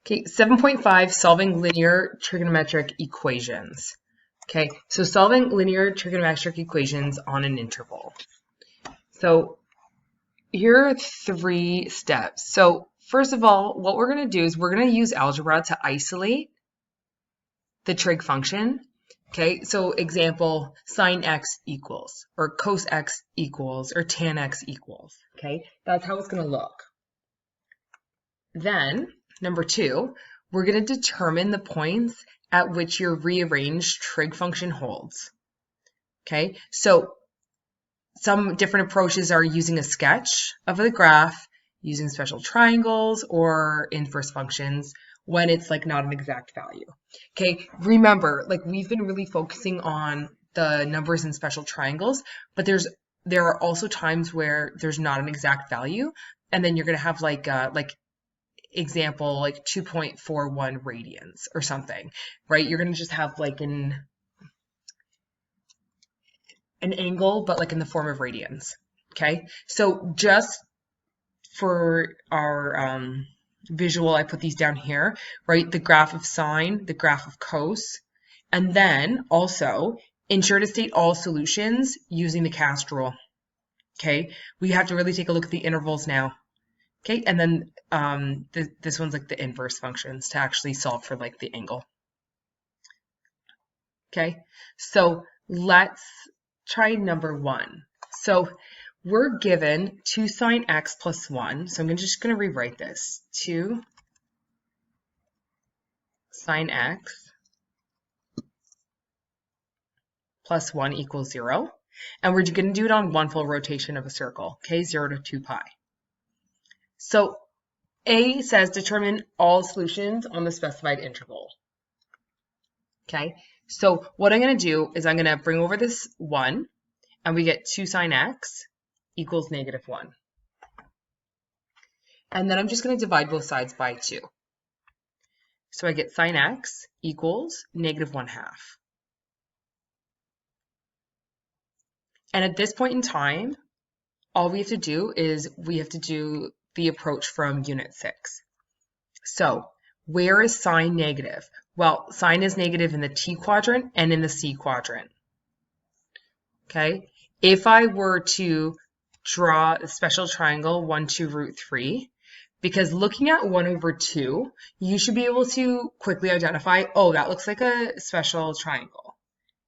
Okay, 7.5, solving linear trigonometric equations. Okay, so solving linear trigonometric equations on an interval. So here are 3 steps. So first of all, what we're going to do is we're going to use algebra to isolate the trig function. Okay, so example, sine x equals, or cos x equals, or tan x equals. Okay, that's how it's going to look. Then, number 2, we're going to determine the points at which your rearranged trig function holds. Okay, so some different approaches are using a sketch of the graph, using special triangles, or inverse functions when it's like not an exact value. Okay, remember, like we've been really focusing on the numbers in special triangles, but there are also times where there's not an exact value, and then you're going to have like example, like 2.41 radians or something, right? You're going to just have like an angle, but like in the form of radians. Okay, so just for our visual, I put these down here, right? The graph of sine, the graph of cos, and then also ensure to state all solutions using the cast rule. Okay, we have to really take a look at the intervals now. Okay, and then this one's like the inverse functions to actually solve for like the angle. Okay, so let's try number 1. So we're given 2 sine x plus 1. So I'm just going to rewrite this. 2 sine x plus 1 equals 0. And we're going to do it on 1 full rotation of a circle. Okay, 0 to 2 pi. So A says determine all solutions on the specified interval. Okay, so what I'm going to do is I'm going to bring over this 1, and we get 2 sine x equals -1. And then I'm just going to divide both sides by 2. So I get sine x equals -1/2. And at this point in time, all we have to do is we have to do the approach from unit 6. So where is sine negative? Well, sine is negative in the t quadrant and in the c quadrant. Okay, if I were to draw a special triangle 1, 2, root 3, because looking at 1 over 2, you should be able to quickly identify, oh, that looks like a special triangle,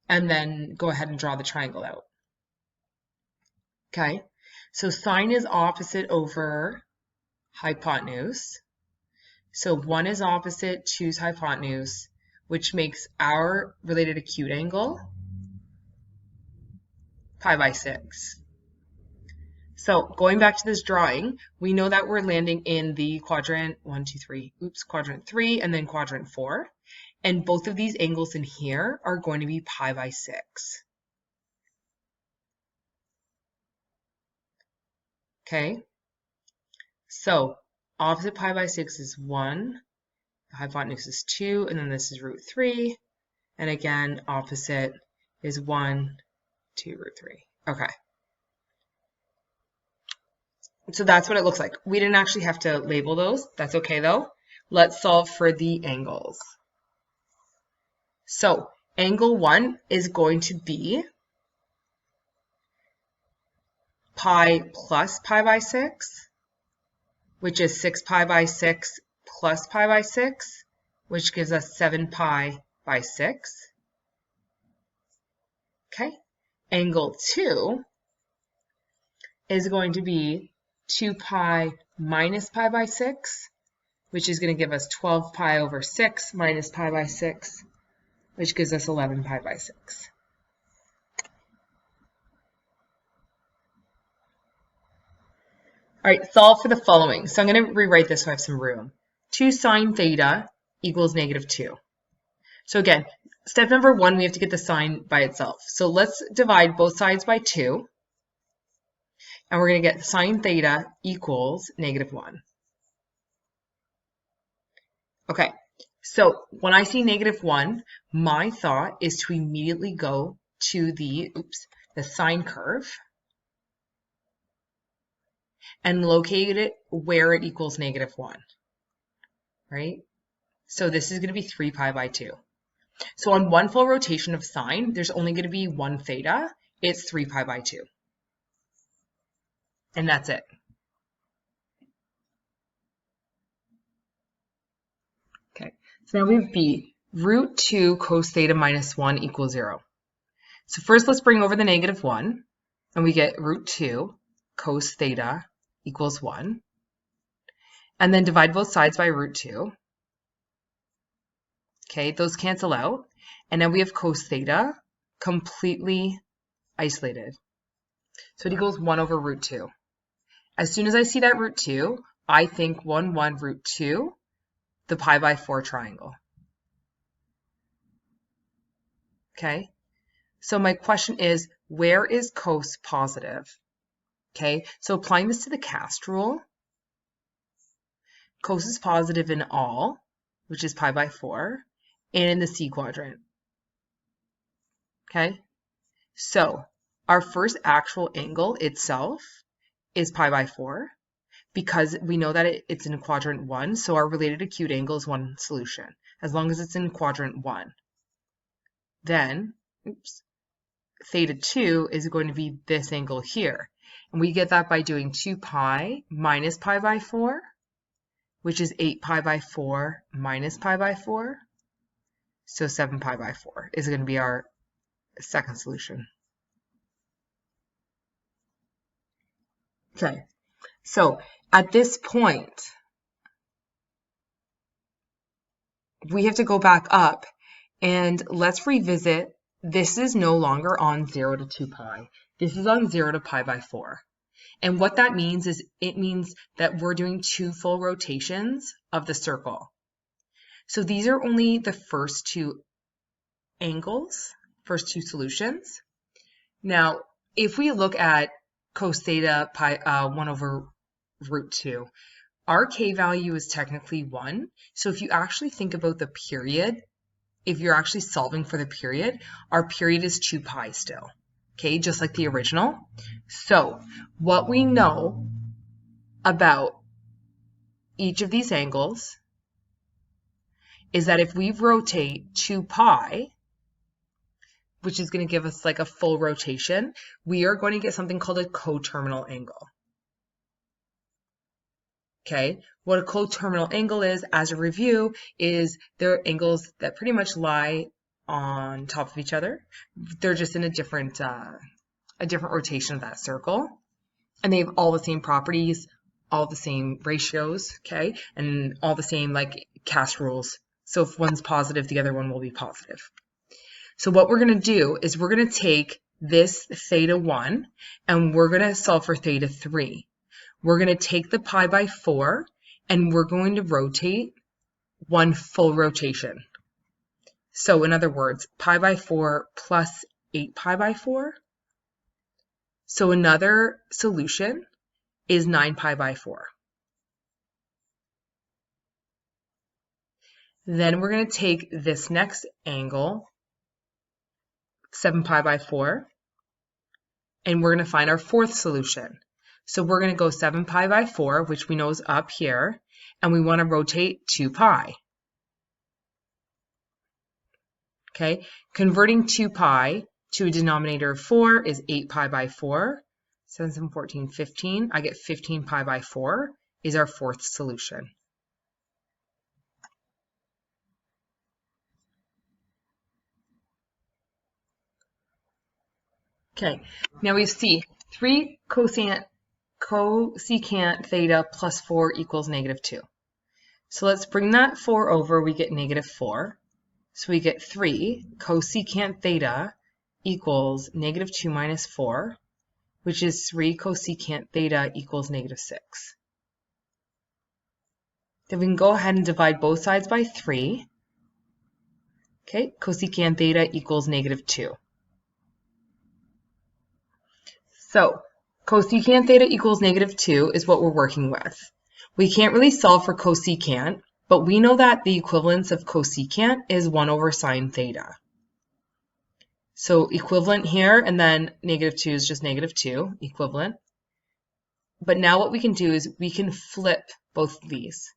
and then go ahead and draw the triangle out. Okay, so sine is opposite over hypotenuse. So 1 is opposite 2's hypotenuse, which makes our related acute angle pi by 6. So going back to this drawing, we know that we're landing in the quadrant quadrant 3 and then quadrant 4. And both of these angles in here are going to be pi by 6. Okay, so opposite pi by 6 is 1, the hypotenuse is 2, and then this is root 3. And again, opposite is 1, 2, root 3. Okay. So that's what it looks like. We didn't actually have to label those. That's okay though. Let's solve for the angles. So angle 1 is going to be pi plus pi by 6, which is 6 pi by 6 plus pi by 6, which gives us 7 pi by 6. Okay. Angle 2 is going to be 2 pi minus pi by 6, which is going to give us 12 pi over 6 minus pi by 6, which gives us 11 pi by 6. All right, solve for the following. So I'm going to rewrite this so I have some room. 2 sine theta equals -2. So again, step number 1, we have to get the sine by itself. So let's divide both sides by 2. And we're going to get sine theta equals -1. Okay, so when I see -1, my thought is to immediately go to the sine curve and locate it where it equals -1, right? So this is going to be 3 pi by 2. So on one full rotation of sine, there's only going to be one theta. It's 3 pi by 2. And that's it. Okay, so now we have B, root 2 cos theta minus 1 equals 0. So first let's bring over the negative 1, and we get root 2 cos theta equals 1. And then divide both sides by root 2. Okay, those cancel out. And now we have cos theta completely isolated. So it equals 1 over root 2. As soon as I see that root 2, I think 1, 1, root 2, the pi by 4 triangle. Okay, so my question is, where is cos positive? Okay, so applying this to the cast rule, cos is positive in all, which is pi by 4, and in the C quadrant. Okay, so our first actual angle itself is pi by 4, because we know that it's in quadrant 1, so our related acute angle is one solution, as long as it's in quadrant 1. Then, theta 2 is going to be this angle here. And we get that by doing 2 pi minus pi by 4, which is 8 pi by 4 minus pi by 4. So 7 pi by 4 is going to be our second solution. Okay, so at this point, we have to go back up and let's revisit. This is no longer on 0 to 2 pi. This is on 0 to pi by 4. And what that means is it means that we're doing 2 full rotations of the circle. So these are only the first 2 angles, first 2 solutions. Now, if we look at cos theta pi 1 over root 2, our k value is technically 1. So if you actually think about the period, if you're actually solving for the period, our period is 2 pi still, okay, just like the original. So what we know about each of these angles is that if we rotate 2 pi, which is going to give us like a full rotation, we are going to get something called a coterminal angle. Okay, what a coterminal angle is, as a review, is they're angles that pretty much lie on top of each other. They're just in a different rotation of that circle, and they have all the same properties, all the same ratios, okay, and all the same like cast rules. So if one's positive, the other one will be positive. So what we're going to do is we're going to take this theta 1 and we're going to solve for theta 3. We're going to take the pi by 4 and we're going to rotate 1 full rotation. So in other words, pi by 4 plus 8 pi by 4. So another solution is 9 pi by 4. Then we're going to take this next angle, 7 pi by 4, and we're going to find our fourth solution. So we're going to go 7 pi by 4, which we know is up here, and we want to rotate 2 pi. Okay, converting 2 pi to a denominator of 4 is 8 pi by 4. 7, 7, 14, 15. I get 15 pi by 4 is our fourth solution. Okay, now we see 3 cosecant theta plus 4 equals negative 2. So let's bring that 4 over, we get negative 4. So we get 3 cosecant theta equals negative 2 minus 4, which is 3 cosecant theta equals negative 6. Then we can go ahead and divide both sides by 3. Okay, cosecant theta equals negative 2. So cosecant theta equals negative 2 is what we're working with. We can't really solve for cosecant, but we know that the equivalence of cosecant is 1 over sine theta. So equivalent here, and then negative 2 is just negative 2, equivalent. But now what we can do is we can flip both of these.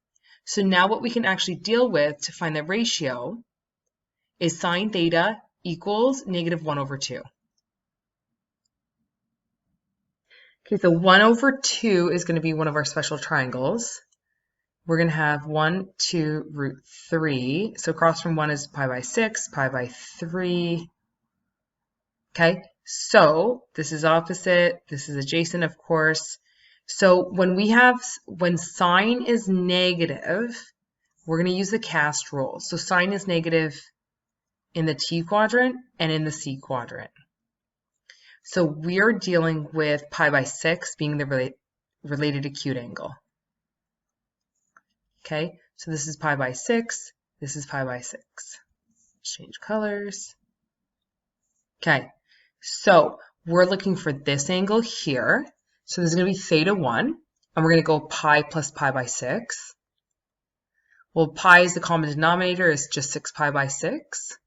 So now what we can actually deal with to find the ratio is sine theta equals -1/2. Okay, so 1/2 is going to be one of our special triangles. We're going to have 1, 2, root 3. So across from 1 is pi by 6, pi by 3. Okay, so this is opposite, this is adjacent, of course. So when sine is negative, we're going to use the cast rule. So sine is negative in the t quadrant and in the c quadrant. So we're dealing with pi by 6 being the related acute angle. Okay, so this is pi by 6, this is pi by 6. Let's change colors. Okay, so we're looking for this angle here. So this is going to be theta 1, and we're going to go pi plus pi by 6. Well, pi is the common denominator, is just 6 pi by 6.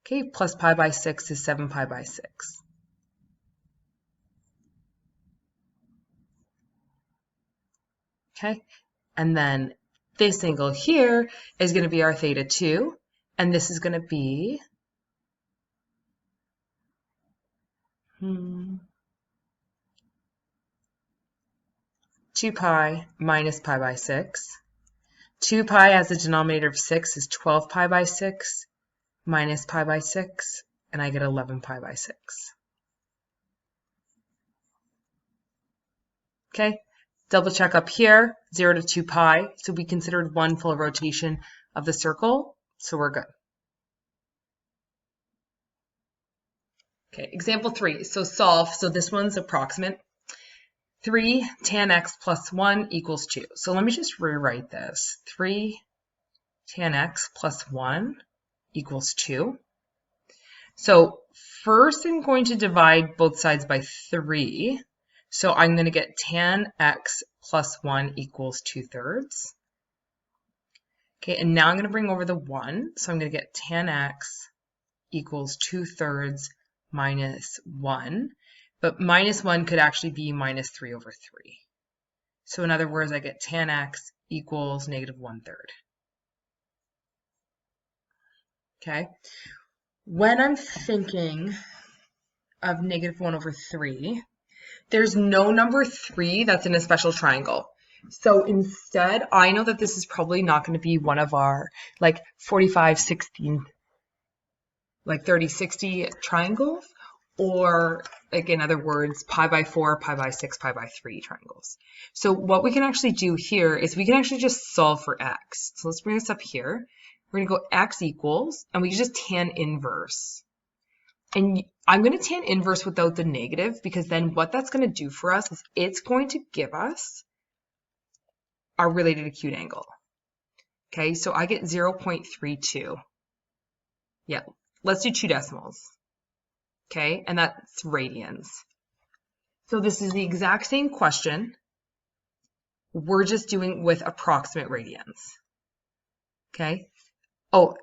Okay, plus pi by 6 is 7 pi by 6. Okay, and then this angle here is going to be our theta 2, and this is going to be 2 pi minus pi by 6. 2 pi as a denominator of 6 is 12 pi by 6 minus pi by 6, and I get 11 pi by 6. Okay, double check up here, 0 to 2 pi. So we considered one full rotation of the circle, so we're good. Okay, example 3. So solve. So this one's approximate. 3 tan x plus 1 equals 2. So let me just rewrite this. 3 tan x plus 1 equals 2. So first I'm going to divide both sides by 3. So I'm going to get tan x plus 1 equals 2/3. Okay, and now I'm going to bring over the 1. So I'm going to get tan x equals 2/3 minus 1. But minus 1 could actually be minus 3/3. So in other words, I get tan x equals -1/3. Okay. When I'm thinking of -1/3, there's no number 3 that's in a special triangle. So instead, I know that this is probably not going to be one of our like 45, 16, like 30, 60 triangles, or like in other words, pi by 4, pi by 6, pi by 3 triangles. So what we can actually do here is we can actually just solve for x. So let's bring this up here. We're going to go x equals, and we can just tan inverse. And I'm going to tan inverse without the negative, because then what that's going to do for us is it's going to give us our related acute angle. Okay, so I get 0.32. Yeah, let's do 2 decimals. Okay, and that's radians. So this is the exact same question. We're just doing with approximate radians. Okay. Oh,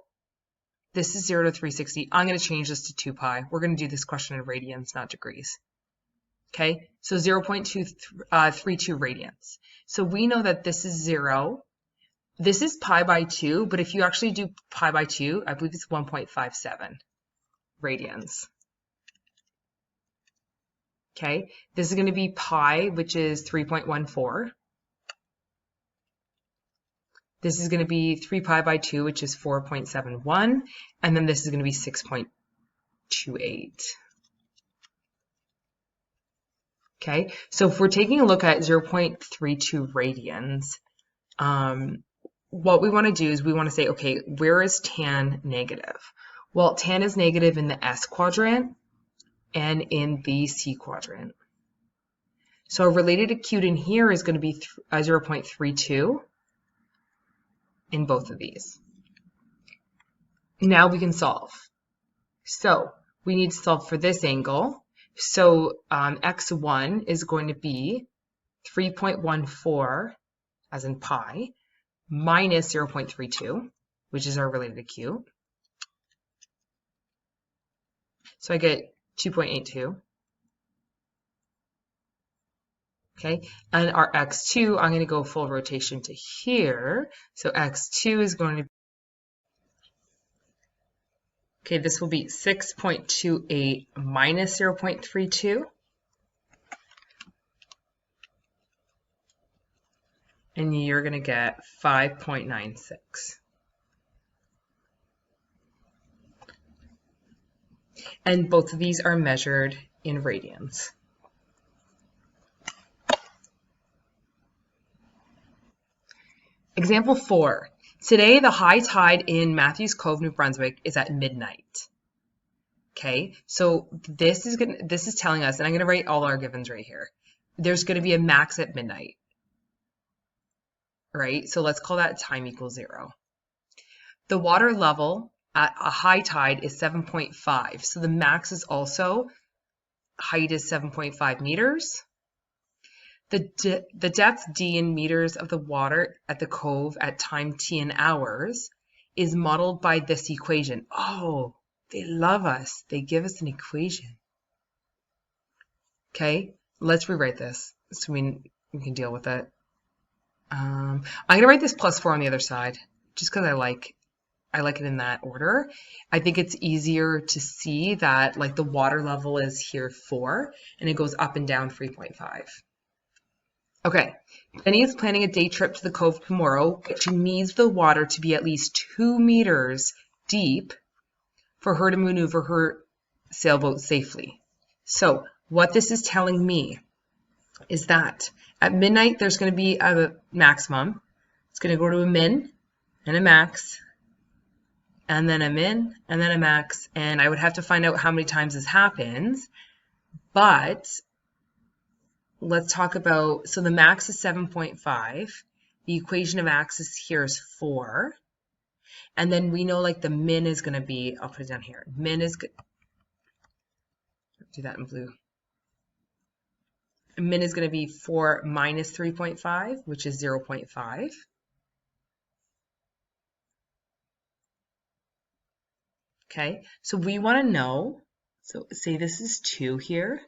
this is 0 to 360. I'm going to change this to 2 pi. We're going to do this question in radians, not degrees. Okay, so 0.232 radians. So we know that this is 0. This is pi by 2, but if you actually do pi by 2, I believe it's 1.57 radians. Okay, this is going to be pi, which is 3.14. This is going to be 3 pi by 2, which is 4.71. And then this is going to be 6.28. Okay, so if we're taking a look at 0.32 radians, what we want to do is we want to say, okay, where is tan negative? Well, tan is negative in the S quadrant and in the C quadrant. So a related acute in here is going to be 0.32 in both of these. Now we can solve. So we need to solve for this angle. So x1 is going to be 3.14, as in pi, minus 0.32, which is our related acute. So I get 2.82. Okay, and our x2, I'm going to go full rotation to here. So x2 is going to be, okay, this will be 6.28 minus 0.32. And you're going to get 5.96. And both of these are measured in radians. Example 4. Today, the high tide in Matthews Cove, New Brunswick is at midnight. Okay, so this is telling us, and I'm going to write all our givens right here. There's going to be a max at midnight. Right? So let's call that time equals 0. The water level at a high tide is 7.5. So the max is also, height is 7.5 meters. The depth d in meters of the water at the cove at time t in hours is modeled by this equation. Oh, they love us. They give us an equation. Okay, let's rewrite this so we can deal with it. I'm going to write this +4 on the other side just because I like it in that order. I think it's easier to see that like the water level is here 4 and it goes up and down 3.5. Okay, Jenny is planning a day trip to the cove tomorrow, but she needs the water to be at least 2 meters deep for her to maneuver her sailboat safely. So what this is telling me is that at midnight there's going to be a maximum. It's going to go to a min and a max, and then a min and then a max, and I would have to find out how many times this happens, but let's talk about, so the max is 7.5. The equation of axis here is 4. And then we know like the min is going to be, I'll put it down here. Min is good. Do that in blue. Min is going to be 4 minus 3.5, which is 0.5. Okay, so we want to know, so say this is 2 here.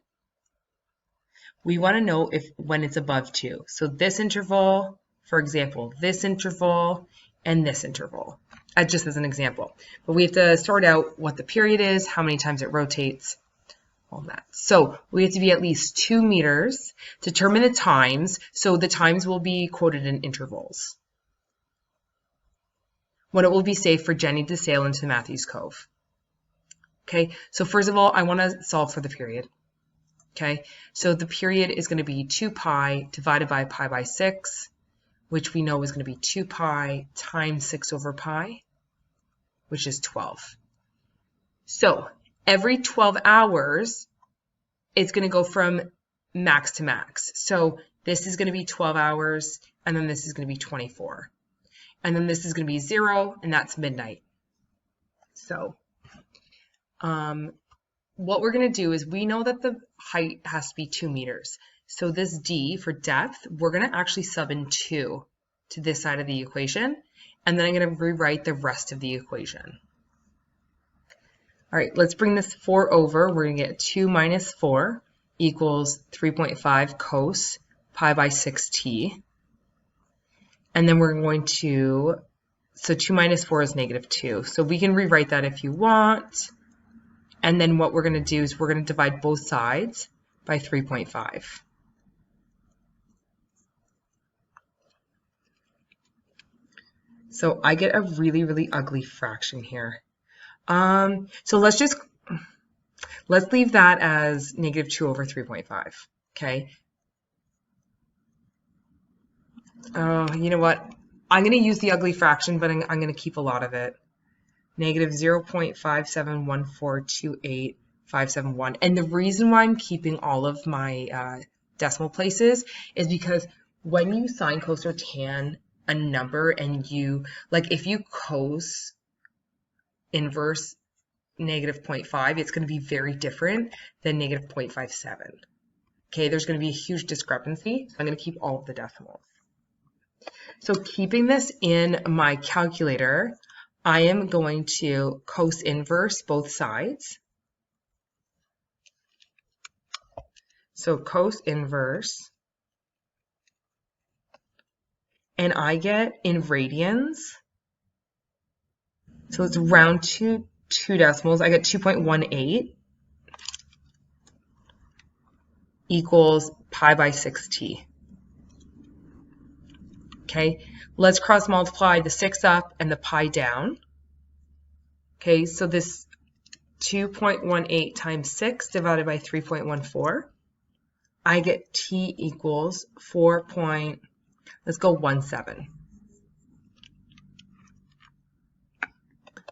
We want to know if when it's above 2. So this interval, for example, this interval and this interval, just as an example. But we have to sort out what the period is, how many times it rotates, all that. So we have to be at least 2 meters. Determine the times. So the times will be quoted in intervals. When it will be safe for Jenny to sail into Matthews Cove. Okay, so first of all, I want to solve for the period. Okay, so the period is going to be 2 pi divided by pi by 6, which we know is going to be 2 pi times 6 over pi, which is 12. So every 12 hours, it's going to go from max to max. So this is going to be 12 hours, and then this is going to be 24. And then this is going to be 0, and that's midnight. So what we're going to do is we know that the height has to be 2 meters. So this d for depth, we're going to actually sub in 2 to this side of the equation, and then I'm going to rewrite the rest of the equation. All right, let's bring this 4 over. We're going to get 2 minus 4 equals 3.5 cos pi by 6t. And then we're going to, so 2 minus 4 is negative 2. So we can rewrite that if you want. And then what we're going to do is we're going to divide both sides by 3.5. So I get a really, really ugly fraction here. So let's leave that as negative 2 over 3.5. Okay. You know what? I'm going to use the ugly fraction, but I'm going to keep a lot of it. Negative 0.571428,571. And the reason why I'm keeping all of my decimal places is because when you sine, cos, or tan a number and you, like if you cos inverse negative 0.5, it's going to be very different than negative 0.57. Okay, there's going to be a huge discrepancy. So I'm going to keep all of the decimals. So keeping this in my calculator, I am going to cos inverse both sides. So cos inverse and I get in radians, so it's round to 2 decimals, I get 2.18 equals pi by 6t. Okay, let's cross multiply the 6 up and the pi down. Okay, so this 2.18 times 6 divided by 3.14, I get t equals 4.17.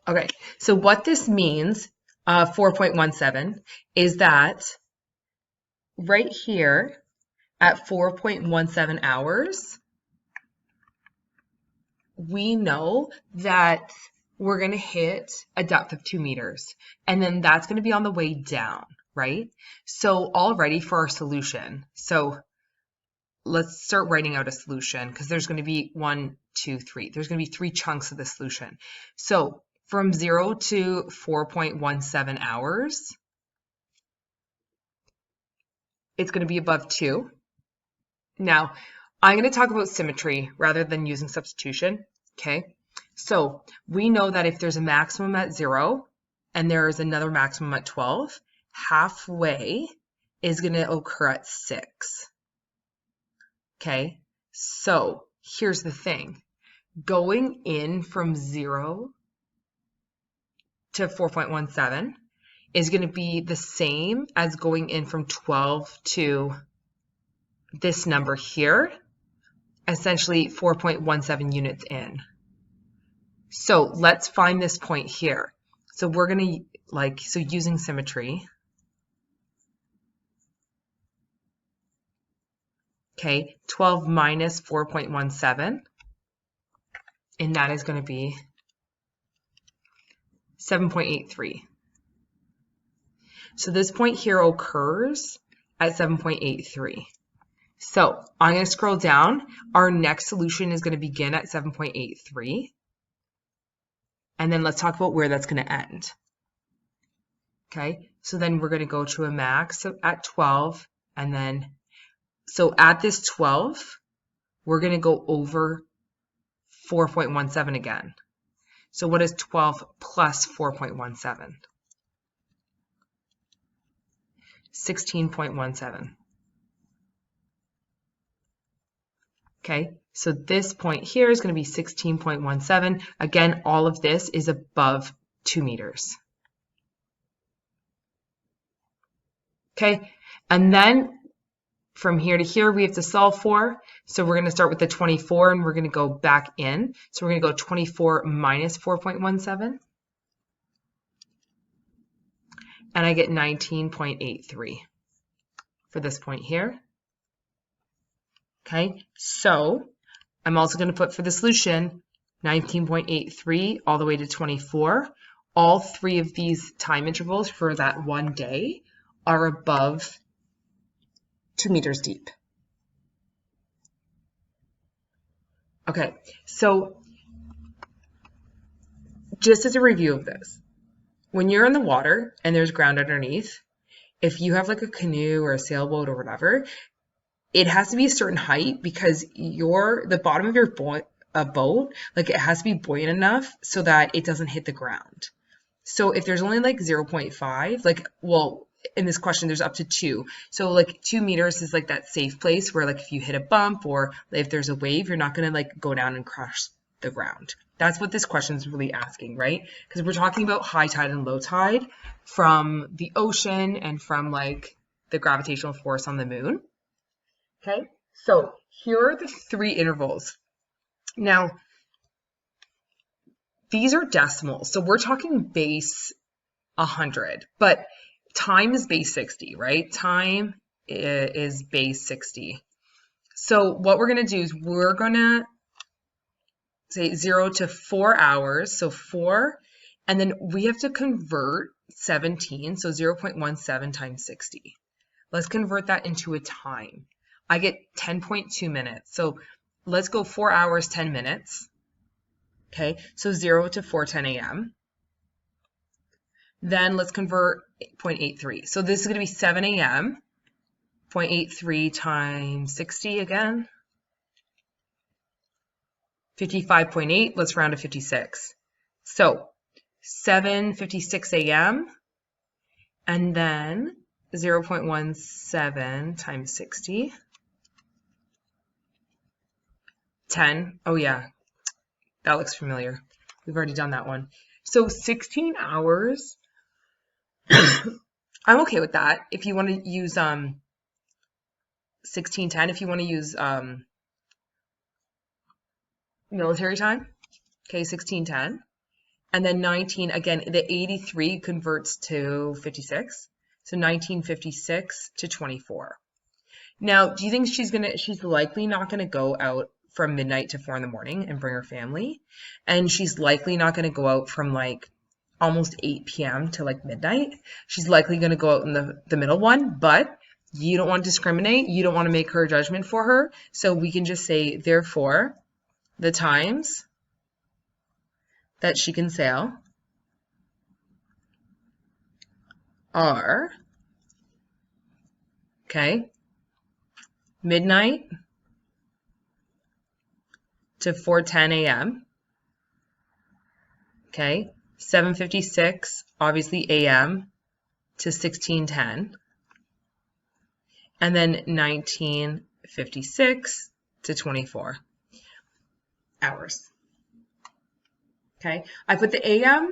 Okay, so what this means, 4.17, is that right here at 4.17 hours, we know that we're going to hit a depth of 2 meters, and then that's going to be on the way down, right? So already for our solution, so let's start writing out a solution because there's going to be 1, 2, 3. There's going to be 3 chunks of the solution. So from 0 to 4.17 hours, it's going to be above 2. Now, I'm going to talk about symmetry rather than using substitution, okay? So we know that if there's a maximum at 0 and there is another maximum at 12, halfway is going to occur at 6, okay? So here's the thing. Going in from 0 to 4.17 is going to be the same as going in from 12 to this number here, essentially 4.17 units in. So let's find this point here. So we're going to, using symmetry. Okay, 12 minus 4.17, and that is going to be 7.83. So this point here occurs at 7.83. So I'm going to scroll down. Our next solution is going to begin at 7.83. And then let's talk about where that's going to end. Okay, so then we're going to go to a max at 12. And then, so at this 12, we're going to go over 4.17 again. So what is 12 plus 4.17? 16.17. Okay, so this point here is going to be 16.17. Again, all of this is above 2 meters. Okay, and then from here to here, we have to solve for. So we're going to start with the 24 and we're going to go back in. So we're going to go 24 minus 4.17. And I get 19.83 for this point here. Okay, so I'm also going to put for the solution 19.83 all the way to 24. All 3 of these time intervals for that one day are above 2 meters deep. Okay, so just as a review of this, when you're in the water and there's ground underneath, if you have like a canoe or a sailboat or whatever, it has to be a certain height because the bottom of your boat, like it has to be buoyant enough so that it doesn't hit the ground. So if there's only like 0.5, like, well, in this question, there's up to 2. So like 2 meters is like that safe place where like if you hit a bump or if there's a wave, you're not going to like go down and crash the ground. That's what this question is really asking, right? Because we're talking about high tide and low tide from the ocean and from like the gravitational force on the moon. Okay, so here are the 3 intervals. Now, these are decimals, so we're talking base 100, but time is base 60, right? Time is base 60. So what we're going to do is we're going to say 0 to 4 hours, so 4, and then we have to convert 17, so 0.17 times 60. Let's convert that into a time. I get 10.2 minutes. So let's go 4 hours, 10 minutes. Okay, so 0 to 4:10 a.m. Then let's convert 0.83. So this is going to be 7 a.m. 0.83 times 60 again. 55.8, let's round to 56. So 7:56 a.m. and then 0.17 times 60. 10. Oh yeah, that looks familiar. We've already done that one. So 16 hours. I'm okay with that. If you want to use 1610, if you want to use military time, okay, 1610. And then 19, again, the 83 converts to 56. So 1956 to 24. Now, do you think she's likely not gonna go out from midnight to 4 in the morning and bring her family? And she's likely not gonna go out from like almost 8 p.m. to like midnight. She's likely gonna go out in the middle one, but you don't want to discriminate. You don't want to make her a judgment for her. So we can just say, therefore, the times that she can sail are, okay, midnight to 4:10 a.m. Okay, 7:56 obviously a.m. to 16:10, and then 1956 to 24 hours. Okay, I put the a.m.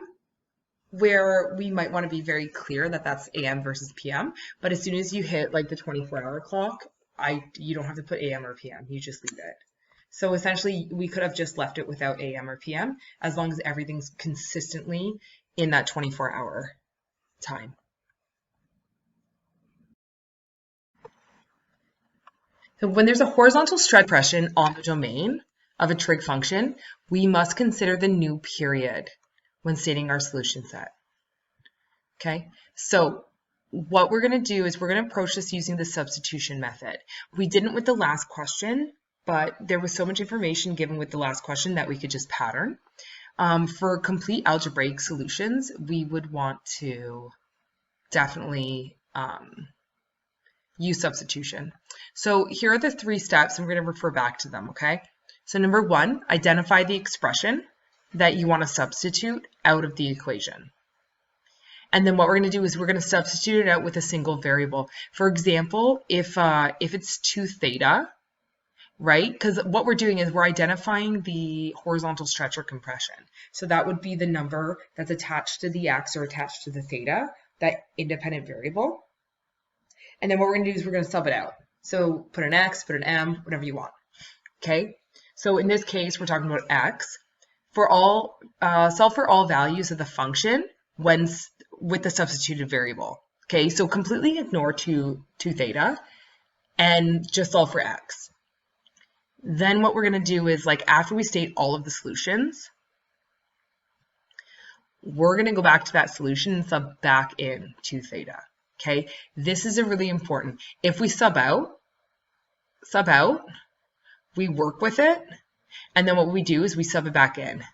where we might want to be very clear that that's a.m. versus p.m. But as soon as you hit like the 24-hour clock, you don't have to put a.m. or p.m. You just leave it. So essentially, we could have just left it without a.m. or p.m. as long as everything's consistently in that 24-hour time. So when there's a horizontal stretch compression on the domain of a trig function, we must consider the new period when stating our solution set. Okay, so what we're going to do is we're going to approach this using the substitution method. We didn't with the last question, but there was so much information given with the last question that we could just pattern. For complete algebraic solutions, we would want to definitely use substitution. So here are the 3 steps, and we're going to refer back to them, okay? So number 1, identify the expression that you want to substitute out of the equation. And then what we're going to do is we're going to substitute it out with a single variable. For example, if it's 2 theta, right? Because what we're doing is we're identifying the horizontal stretch or compression. So that would be the number that's attached to the x or attached to the theta, that independent variable. And then what we're going to do is we're going to sub it out. So put an x, put an m, whatever you want. Okay? So in this case, we're talking about x. For all, solve for all values of the function when with the substituted variable. Okay, so completely ignore 2 theta and just solve for x. Then what we're going to do is, like, after we state all of the solutions, we're going to go back to that solution and sub back in 2 theta. Okay, this is a really important. If we sub out, we work with it, and then what we do is we sub it back in.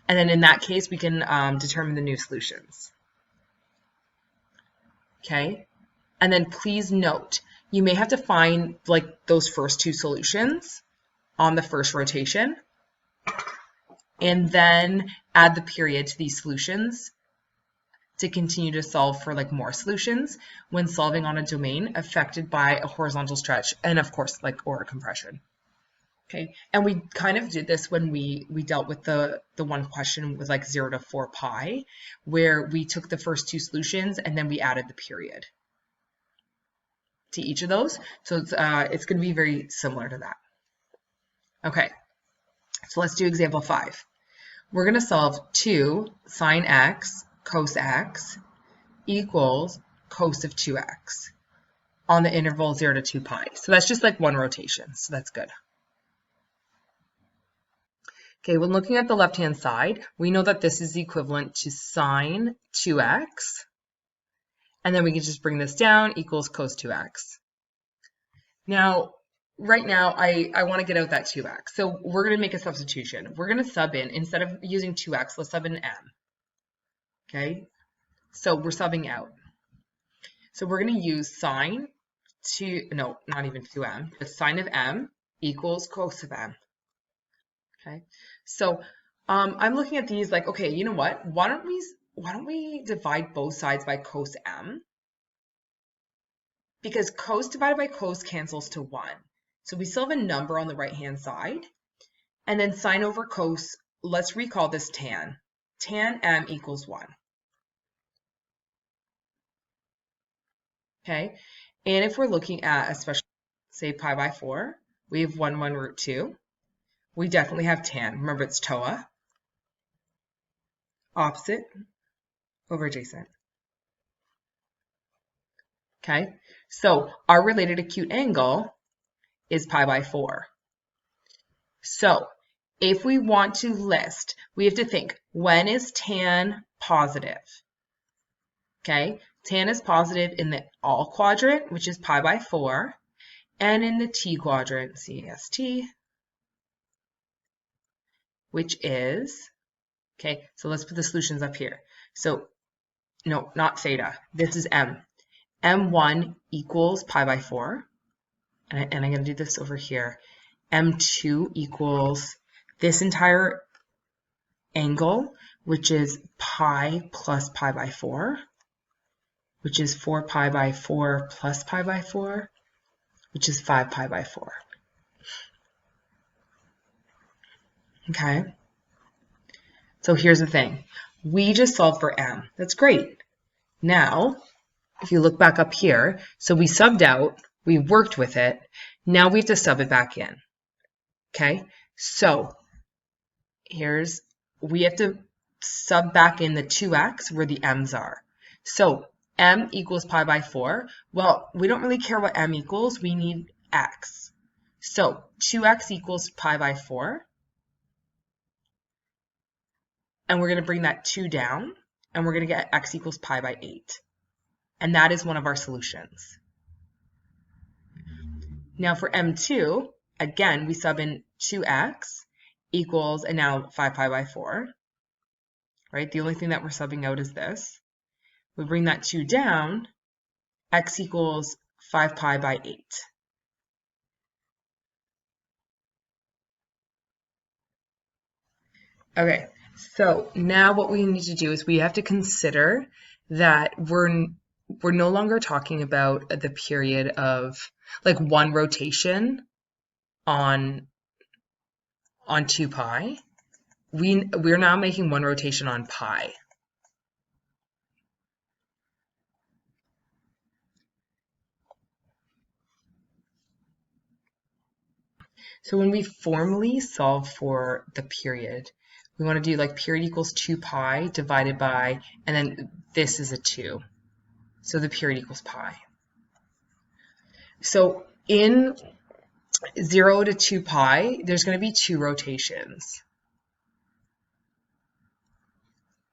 And then in that case, we can determine the new solutions. Okay, and then please note, you may have to find like those first 2 solutions on the first rotation, and then add the period to these solutions to continue to solve for like more solutions when solving on a domain affected by a horizontal stretch and of course like or a compression. Okay, and we kind of did this when we dealt with the one question with like 0 to 4 pi, where we took the first 2 solutions and then we added the period to each of those. So it's going to be very similar to that. Okay, so let's do example 5. We're going to solve 2 sine x cos x equals cos of 2x on the interval 0 to 2 pi. So that's just like one rotation, so that's good. Okay, when looking at the left-hand side, we know that this is equivalent to sine 2x, and then we can just bring this down, equals cos 2x. Now, right now, I want to get out that 2x, so we're going to make a substitution. We're going to sub in, instead of using 2x, let's sub in m. Okay, so we're subbing out. So we're going to use sine not even 2m, but sine of m equals cos of m. Okay, so I'm looking at these like, okay, you know what? Why don't we divide both sides by cos m? Because cos divided by cos cancels to 1. So we still have a number on the right-hand side. And then sine over cos, let's recall this tan. Tan m equals 1. Okay, and if we're looking at, especially, say, pi by 4, we have 1 root 2. We definitely have tan. Remember, it's TOA. Opposite over adjacent. Okay, so our related acute angle is pi by 4. So if we want to list, we have to think, when is tan positive? Okay, tan is positive in the all quadrant, which is pi by 4, and in the t quadrant, CAST, which is, okay, so let's put the solutions up here. So, no, not theta. This is m. m1 equals pi by 4, and I'm going to do this over here. m2 equals this entire angle, which is pi plus pi by 4, which is 4 pi by 4 plus pi by 4, which is 5 pi by 4. Okay, so here's the thing. We just solved for m. That's great. Now, if you look back up here, so we subbed out, we worked with it, now we have to sub it back in. Okay, so we have to sub back in the 2x where the m's are. So m equals pi by 4. Well, we don't really care what m equals, we need x. So 2x equals pi by 4. And we're going to bring that 2 down, and we're going to get x equals pi by 8. And that is one of our solutions. Now for m2, again, we sub in 2x equals, and now 5 pi by 4, right? The only thing that we're subbing out is this. We bring that 2 down, x equals 5 pi by 8. Okay, so now what we need to do is we have to consider that we're no longer talking about the period of like one rotation on 2 pi. We're now making one rotation on pi. So when we formally solve for the period, we want to do like period equals 2 pi divided by, and then this is a 2. So the period equals pi. So in 0 to 2 pi, there's going to be 2 rotations.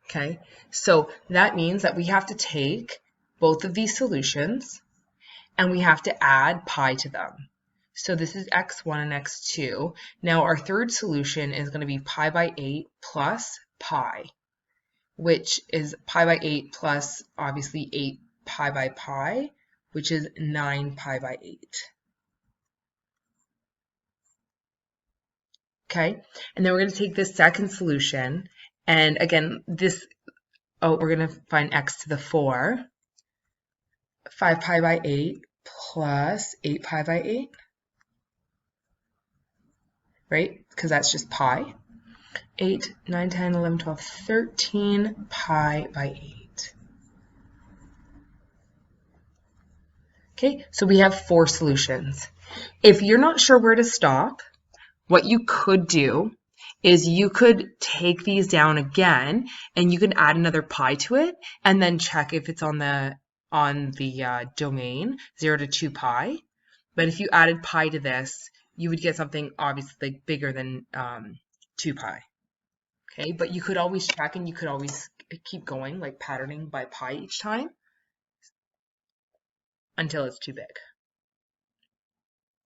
Okay, so that means that we have to take both of these solutions and we have to add pi to them. So this is x1 and x2. Now our third solution is going to be pi by 8 plus pi, which is pi by 8 plus obviously 8 pi by pi, which is 9 pi by 8. Okay, and then we're going to take this second solution, and again, we're going to find x to the 4, 5 pi by 8 plus 8 pi by 8, right? Because that's just pi. 8, 9, 10, 11, 12, 13 pi by 8. Okay, so we have 4 solutions. If you're not sure where to stop, what you could do is you could take these down again and you can add another pi to it and then check if it's on the domain 0 to 2 pi. But if you added pi to this, you would get something obviously bigger than 2 pi. Okay, but you could always check and you could always keep going, like patterning by pi each time until it's too big.